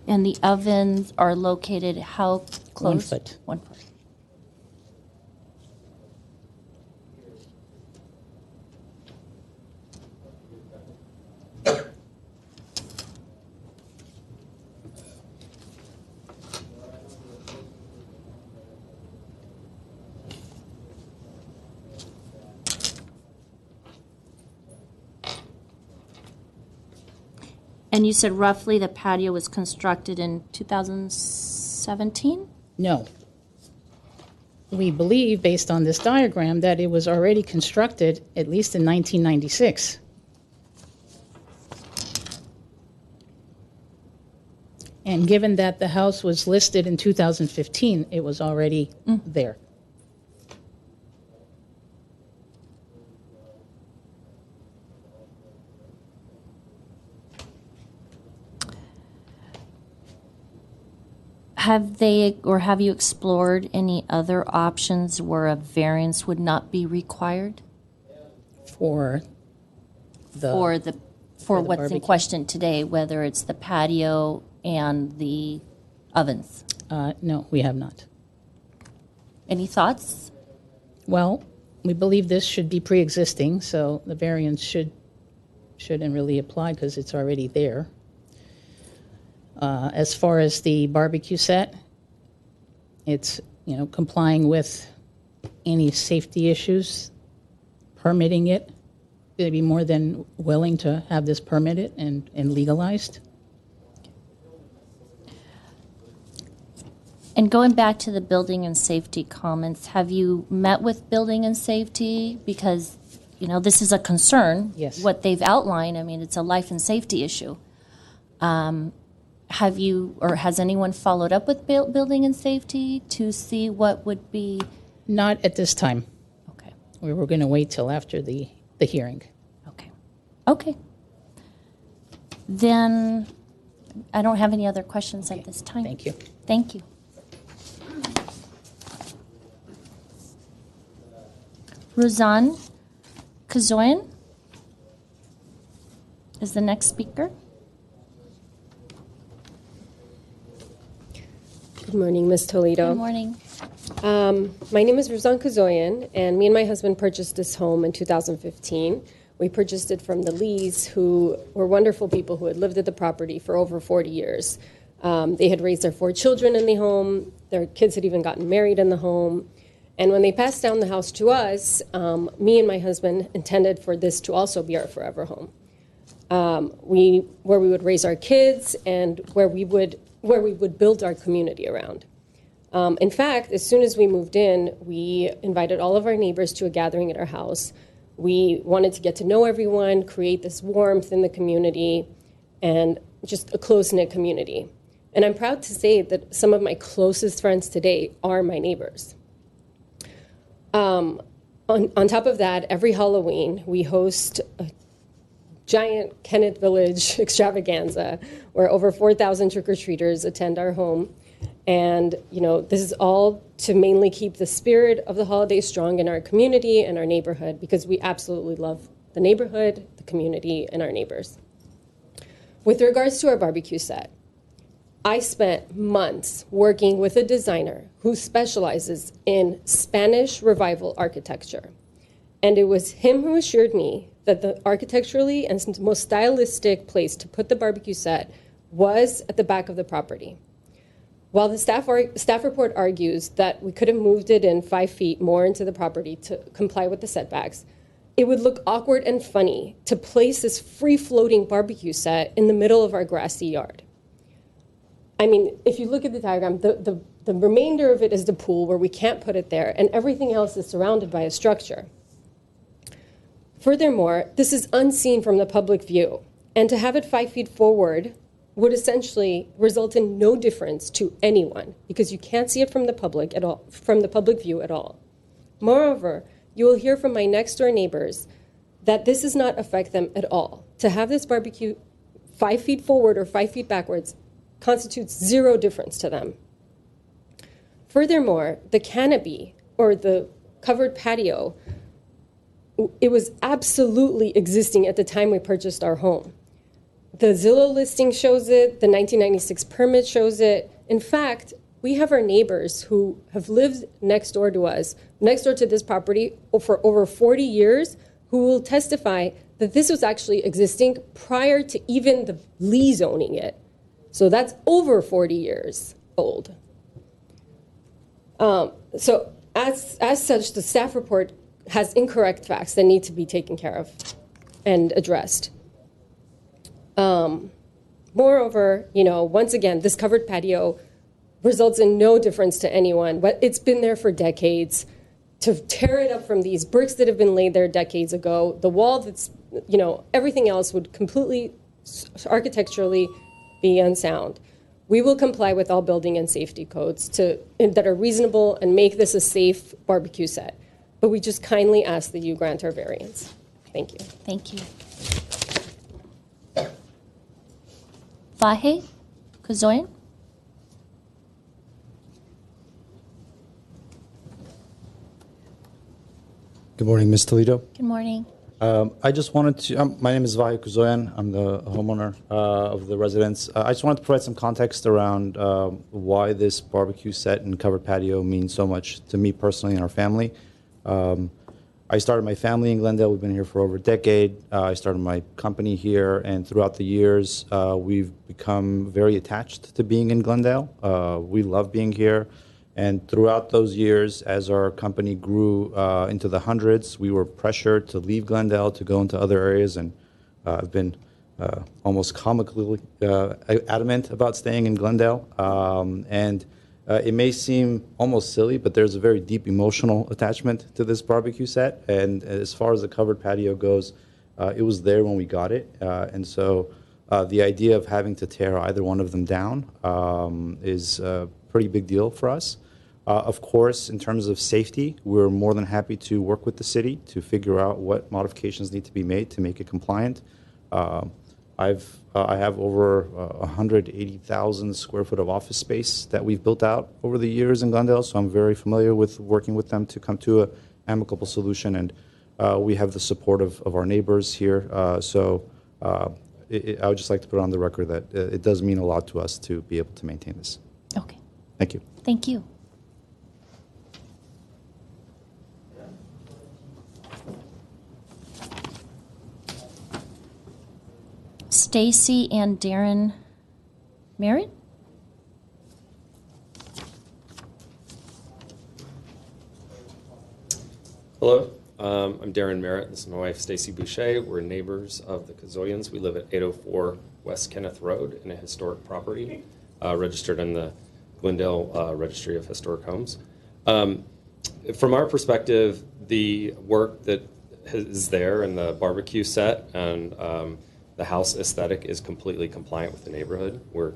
And the ovens are located how close? 1 foot. 1 foot. And you said roughly the patio was constructed in 2017? No. We believe, based on this diagram, that it was already constructed at least in 1996. And given that the house was listed in 2015, it was already there. Have you explored any other options where a variance would not be required For the for what's in barbecue. question today, whether it's the patio and the ovens? no, we have not. Any thoughts? Well, we believe this should be pre-existing, so the variance shouldn't really apply because it's already there. As far as the barbecue set, it's, complying with any safety issues, permitting it. They'd be more than willing to have this permitted and legalized. And going back to the building and safety comments, have you met with building and safety? Because, this is a concern. Yes. What they've outlined, it's a life and safety issue. Have you, or has anyone followed up with building and safety to see what would be? Not at this time. Okay, We were going to wait till after the hearing. okay. Then I don't have any other questions at this time. Thank you. Thank you. Ruzan Kazoyan is the next speaker. Good morning, Ms. Toledo. Good morning. My name is Ruzan Kazoyan, and me and my husband purchased this home in 2015. We purchased it from the Lees, who were wonderful people who had lived at the property for over 40 years. They had raised their 4 children in the home. Their kids had even gotten married in the home. And when they passed down the house to us, me and my husband intended for this to also be our forever home. Where we would raise our kids and where we would build our community around. In fact, as soon as we moved in, we invited all of our neighbors to a gathering at our house. We wanted to get to know everyone, create this warmth in the community, and just a close-knit community. And I'm proud to say that some of my closest friends today are my neighbors. On top of that, every Halloween, we host a giant Kennett Village extravaganza where over 4,000 trick-or-treaters attend our home. And, this is all to mainly keep the spirit of the holiday strong in our community and our neighborhood, because we absolutely love the neighborhood, the community, and our neighbors. With regards to our barbecue set, I spent months working with a designer who specializes in Spanish Revival architecture. And it was him who assured me that the architecturally and most stylistic place to put the barbecue set was at the back of the property. While the staff report argues that we could have moved it in 5 feet more into the property to comply with the setbacks, it would look awkward and funny to place this free-floating barbecue set in the middle of our grassy yard. I mean, if you look at the diagram, the remainder of it is the pool where we can't put it there, and everything else is surrounded by a structure. Furthermore, this is unseen from the public view, and to have it 5 feet forward would essentially result in no difference to anyone, because you can't see it from the public at all, from the public view at all. Moreover, you will hear from my next door neighbors that this does not affect them at all. To have this barbecue 5 feet forward or 5 feet backwards constitutes zero difference to them. Furthermore, the canopy or the covered patio, it was absolutely existing at the time we purchased our home. The Zillow listing shows it, the 1996 permit shows it. In fact, we have our neighbors who have lived next door to us, next door to this property for over 40 years, who will testify that this was actually existing prior to even the lease owning it. So that's over 40 years old. So as such, the staff report has incorrect facts that need to be taken care of and addressed. Moreover, once again, this covered patio results in no difference to anyone, but it's been there for decades. To tear it up from these bricks that have been laid there decades ago, the wall that's, everything else would completely architecturally be unsound. We will comply with all building and safety codes that are reasonable and make this a safe barbecue set. But we just kindly ask that you grant our variance. Thank you. Thank you. Vahe Kazoyan? Good morning, Ms. Toledo. Good morning. I just wanted to, my name is Vahe Kuzoyan. I'm the homeowner of the residence. I just wanted to provide some context around why this barbecue set and covered patio means so much to me personally and our family. I started my family in Glendale. We've been here for over a decade. I started my company here, and throughout the years, we've become very attached to being in Glendale. We love being here. And throughout those years, as our company grew into the hundreds, we were pressured to leave Glendale to go into other areas, and I've been almost comically adamant about staying in Glendale. It may seem almost silly, but there's a very deep emotional attachment to this barbecue set. And as far as the covered patio goes, it was there when we got it. And so the idea of having to tear either one of them down is a pretty big deal for us. Of course, in terms of safety, we're more than happy to work with the city to figure out what modifications need to be made to make it compliant. I have over 180,000 square foot of office space that we've built out over the years in Glendale, so I'm very familiar with working with them to come to an amicable solution, and we have the support of our neighbors here. I would just like to put on the record that it does mean a lot to us to be able to maintain this. Okay. Thank you. Thank you. Stacy and Darren Merritt? Hello, I'm Darren Merritt. This is my wife, Stacy Boucher. We're neighbors of the Kazoyans. We live at 804 West Kenneth Road in a historic property registered in the Glendale Registry of Historic Homes. From our perspective, the work that is there in the barbecue set and the house aesthetic is completely compliant with the neighborhood. We're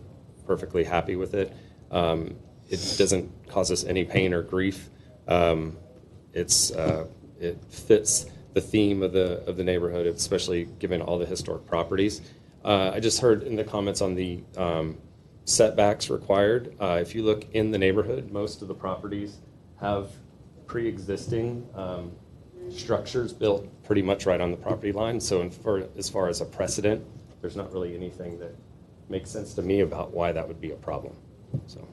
perfectly happy with it. It doesn't cause us any pain or grief. It fits the theme of the neighborhood, especially given all the historic properties. I just heard in the comments on the setbacks required. If you look in the neighborhood, most of the properties have pre-existing structures built pretty much right on the property line. So as far as a precedent, there's not really anything that makes sense to me about why that would be a problem. So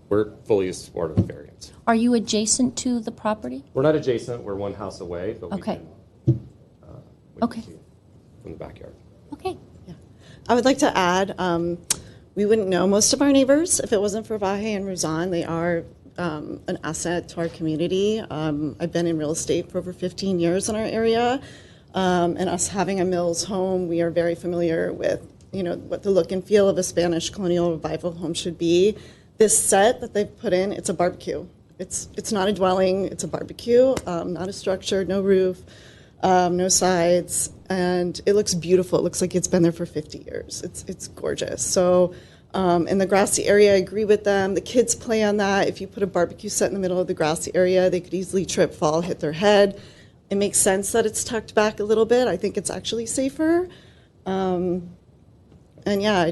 we're fully in support of the variance. Are you adjacent to the property? We're not adjacent. We're one house away, but Okay. we can Okay. see from the backyard. Okay. I would like to add, we wouldn't know most of our neighbors if it wasn't for Vahe and Ruzan. They are an asset to our community. I've been in real estate for over 15 years in our area, and us having a Mills home, we are very familiar with, what the look and feel of a Spanish colonial revival home should be. This set that they've put in, it's a barbecue. It's not a dwelling, it's a barbecue, not a structure, no roof, no sides, and it looks beautiful. It looks like it's been there for 50 years. It's gorgeous. So in the grassy area, I agree with them. The kids play on that. If you put a barbecue set in the middle of the grassy area, they could easily trip, fall, hit their head. It makes sense that it's tucked back a little bit. I think it's actually safer. And yeah,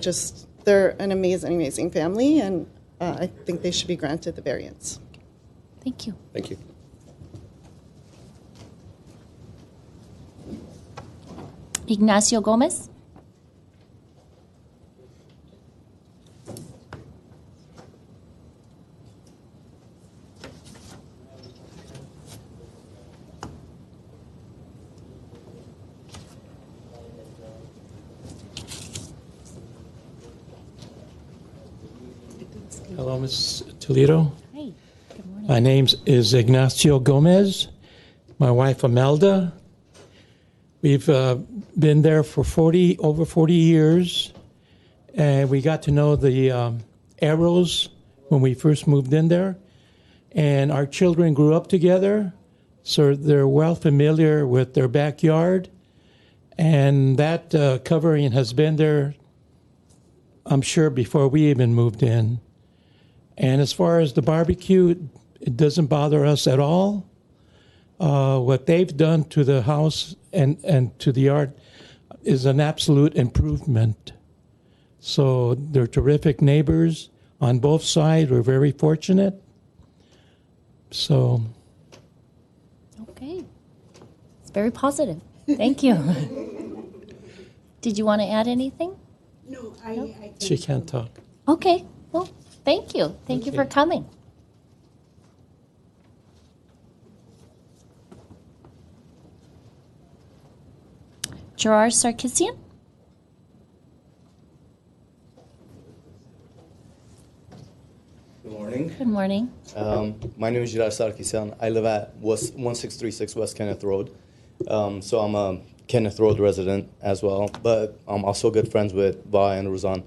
they're an amazing, amazing family, and I think they should be granted the variance. Thank you. Thank you. Ignacio Gomez? Hello, Ms. Toledo. Hi. Good morning. My name is Ignacio Gomez. My wife, Imelda. We've been there for over 40 years, and we got to know the Arrows when we first moved in there. And our children grew up together, so they're well familiar with their backyard. And that covering has been there, I'm sure, before we even moved in. And as far as the barbecue, it doesn't bother us at all. What they've done to the house and to the yard is an absolute improvement. So they're terrific neighbors on both sides. We're very fortunate. So. Okay. It's very positive. Thank you. Did you want to add anything? No, I She can't talk. Okay. Well, thank you. Thank you for coming. Gerard Sarkisian? Good morning. Good morning. My name is Gerard Sarkisian. I live at 1636 West Kenneth Road. So I'm a Kenneth Road resident as well, but I'm also good friends with Vi and Ruzan.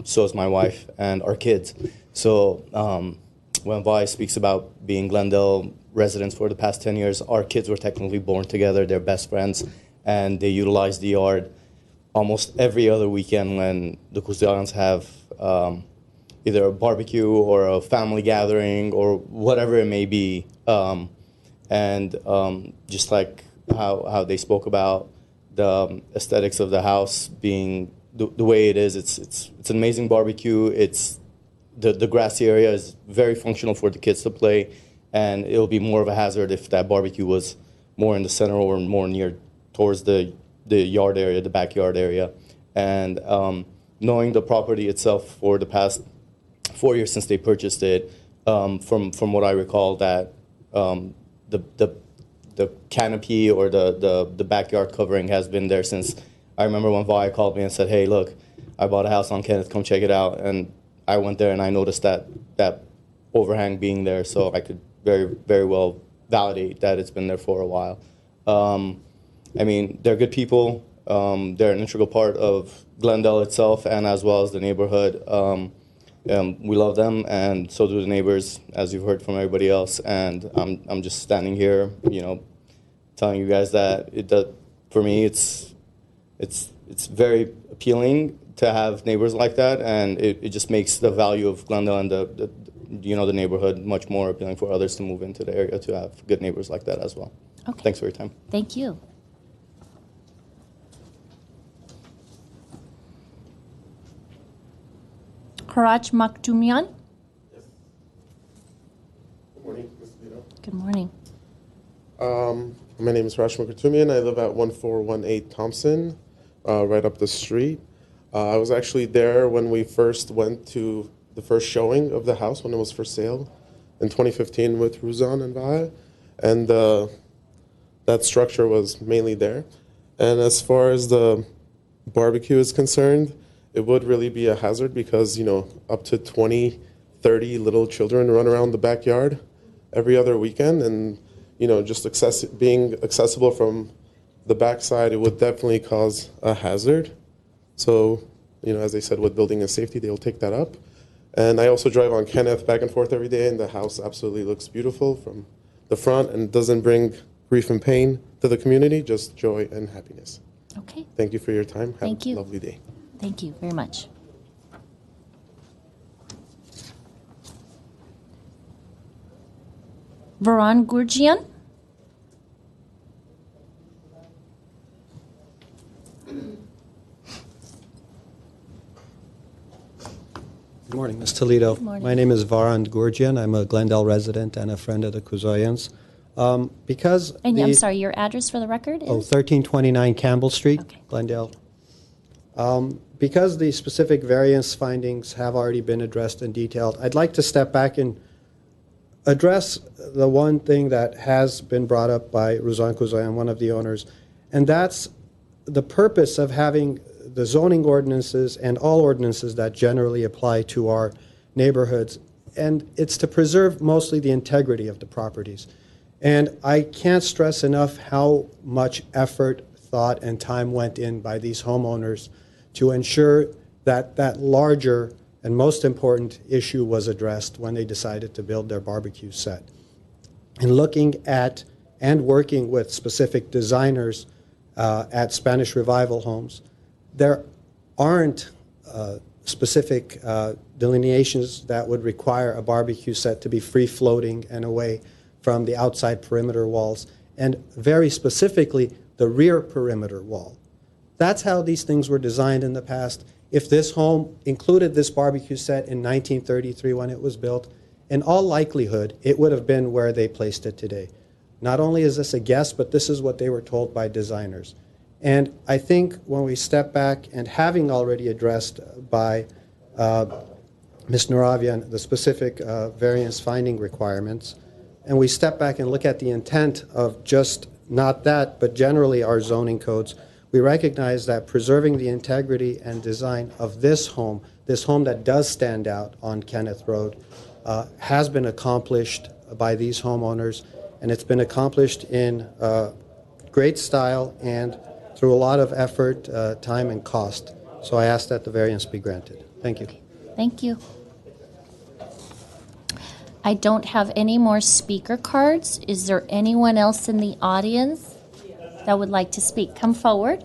So is my wife and our kids. So when Vi speaks about being Glendale residents for the past 10 years, our kids were technically born together. They're best friends, and they utilize the yard almost every other weekend when the Kuzarians have either a barbecue or a family gathering or whatever it may be. Just like how they spoke about the aesthetics of the house being the way it is, it's an amazing barbecue. It's the grassy area is very functional for the kids to play, and it'll be more of a hazard if that barbecue was more in the center or more near towards the yard area, the backyard area. And knowing the property itself for the past 4 years since they purchased it, from what I recall, that the canopy or the backyard covering has been there since. I remember when Vi called me and said, "Hey, look, I bought a house on Kenneth. Come check it out." And I went there and I noticed that overhang being there, so I could very, very well validate that it's been there for a while. I mean, they're good people. They're an integral part of Glendale itself and as well as the neighborhood. We love them, and so do the neighbors, as you've heard from everybody else. And I'm just standing here, telling you guys that for me, it's very appealing to have neighbors like that, and it just makes the value of Glendale and the neighborhood much more appealing for others to move into the area to have good neighbors like that as well. Okay. Thanks for your time. Thank you. Paraj Maktumian. Good morning, Ms. Lito. Good morning. My name is Raj Mukhertumian. I live at 1418 Thompson, right up the street. I was actually there when we first went to the first showing of the house when it was for sale in 2015 with Ruzan and Vahe, and that structure was mainly there. And as far as the barbecue is concerned, it would really be a hazard because, up to 20, 30 little children run around the backyard every other weekend, and just being accessible from the backside, it would definitely cause a hazard. So, as I said, with building and safety, they will take that up. And I also drive on Kenneth back and forth every day, and the house absolutely looks beautiful from the front and doesn't bring grief and pain to the community, just joy and happiness. Okay. Thank you for your time. Have Thank you. a lovely day. Thank you very much. Varan Gurjian. Good morning, Ms. Toledo. Good morning. My name is Varand Gurjian. I'm a Glendale resident and a friend of the Kuzoyans. Because And the, I'm sorry, your address for the record is? 1329 Campbell Street, Okay. Glendale. Because the specific variance findings have already been addressed and detailed, I'd like to step back and address the one thing that has been brought up by Ruzan Kuzoyan, one of the owners, and that's the purpose of having the zoning ordinances and all ordinances that generally apply to our neighborhoods. And it's to preserve mostly the integrity of the properties. And I can't stress enough how much effort, thought, and time went in by these homeowners to ensure that that larger and most important issue was addressed when they decided to build their barbecue set. And looking at and working with specific designers at Spanish Revival homes, there aren't specific delineations that would require a barbecue set to be free-floating and away from the outside perimeter walls, and very specifically, the rear perimeter wall. That's how these things were designed in the past. If this home included this barbecue set in 1933 when it was built, in all likelihood, it would have been where they placed it today. Not only is this a guess, but this is what they were told by designers. And I think when we step back and having already addressed by Ms. Nuravian the specific variance finding requirements, and we step back and look at the intent of just not that, but generally our zoning codes, we recognize that preserving the integrity and design of this home that does stand out on Kenneth Road, has been accomplished by these homeowners, and it's been accomplished in great style and through a lot of effort, time, and cost. So I ask that the variance be granted. Thank you. Thank you. I don't have any more speaker cards. Is there anyone else in the audience that would like to speak? Come forward.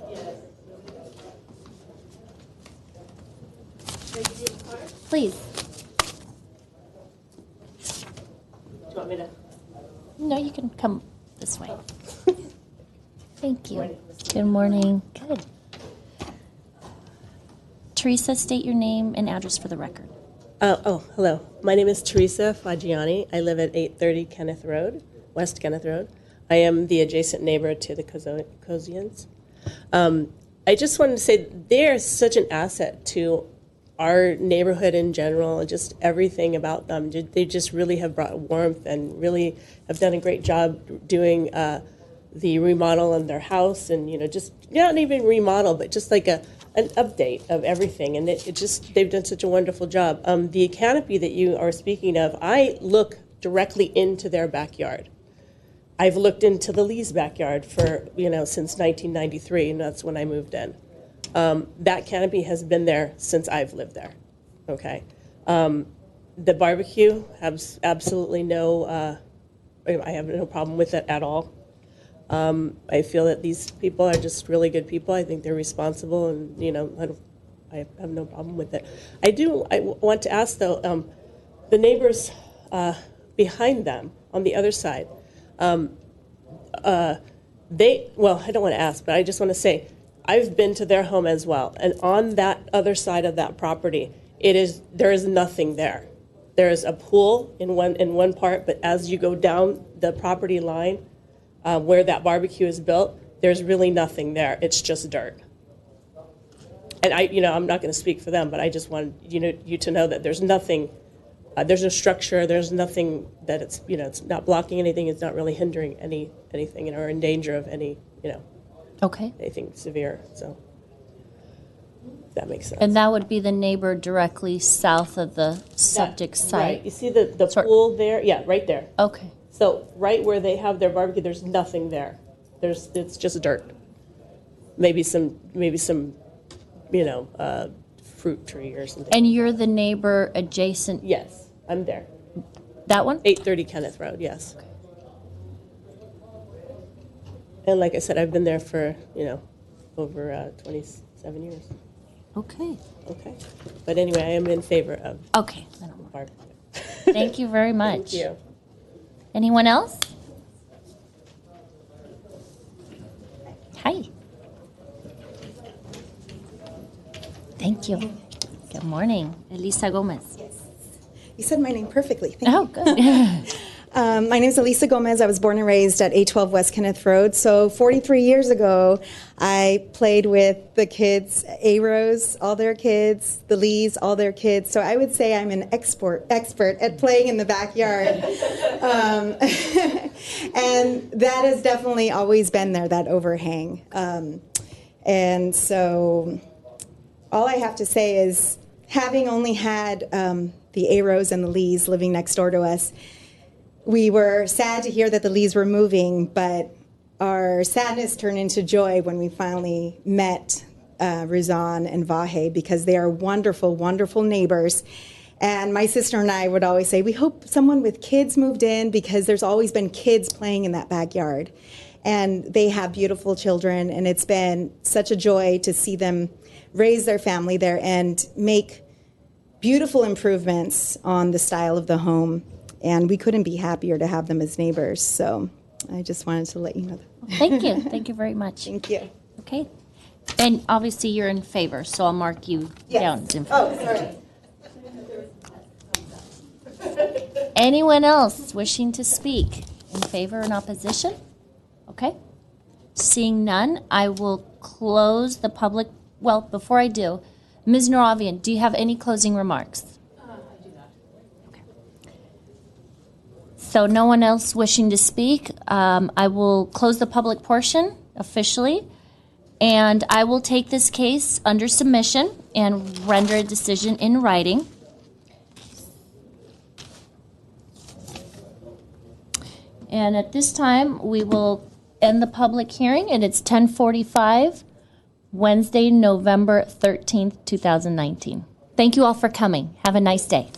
Please. Do you want me to? No, you can come this way. Thank you. Good morning. Good. Teresa, state your name and address for the record. Hello. My name is Teresa Fagiani. I live at 830 Kenneth Road, West Kenneth Road. I am the adjacent neighbor to the Kozians. I just wanted to say they're such an asset to our neighborhood in general, and just everything about them. They just really have brought warmth and really have done a great job doing the remodel in their house, and just not even remodel, but just like an update of everything. And they've done such a wonderful job. The canopy that you are speaking of, I look directly into their backyard. I've looked into the Lee's backyard for since 1993, and that's when I moved in. That canopy has been there since I've lived there. Okay, the barbecue has absolutely no. I have no problem with it at all. I feel that these people are just really good people. I think they're responsible, and I have no problem with it. I want to ask though, the neighbors behind them on the other side. I don't want to ask, but I just want to say, I've been to their home as well, and on that other side of that property there is nothing there. There is a pool in one part, but as you go down the property line where that barbecue is built, there's really nothing there. It's just dirt. And I'm not going to speak for them, but I just want you to know that there's nothing. There's no structure. There's nothing that it's not blocking anything. It's not really hindering anything, or in danger of Okay. anything severe. So if that makes sense. And that would be the neighbor directly south of the subject site? Right. You see the pool there? Yeah, right there. Okay. So right where they have their barbecue, there's nothing there. It's just dirt. Maybe some fruit tree or something. And you're the neighbor adjacent? Yes, I'm there. That one? 830 Kenneth Road, yes. Okay. And like I said, I've been there for, over 27 years. Okay. Okay. But anyway, I am in favor of Okay. barbecue. Thank you very much. Thank you. Anyone else? Hi. Thank you. Good morning. Elisa Gomez. You said my name perfectly. Thank Oh, good. My name is Elisa Gomez. I was born and raised at 812 West Kenneth Road. So 43 years ago, I played with the kids, A-Rose, all their kids, the Lees, all their kids. So I would say I'm an expert at playing in the backyard. And that has definitely always been there, that overhang. And so all I have to say is, having only had the A-Rose and the Lees living next door to us, we were sad to hear that the Lees were moving, but our sadness turned into joy when we finally met Ruzan and Vahe, because they are wonderful, wonderful neighbors. And my sister and I would always say, we hope someone with kids moved in, because there's always been kids playing in that backyard. And they have beautiful children, and it's been such a joy to see them raise their family there and make beautiful improvements on the style of the home. And we couldn't be happier to have them as neighbors. So I just wanted to let you know that. Thank you. Thank you very much. Thank you. Okay. And obviously you're in favor, so I'll mark you down as in favor. Oh, sorry. Anyone else wishing to speak in favor or in opposition? Okay. Seeing none, I will close the public. Well, before I do, Ms. Naravian, do you have any closing remarks? I do not. Okay. So no one else wishing to speak. I will close the public portion officially, and I will take this case under submission and render a decision in writing. And at this time, we will end the public hearing, and it's 10:45, Wednesday, November 13th, 2019. Thank you all for coming. Have a nice day.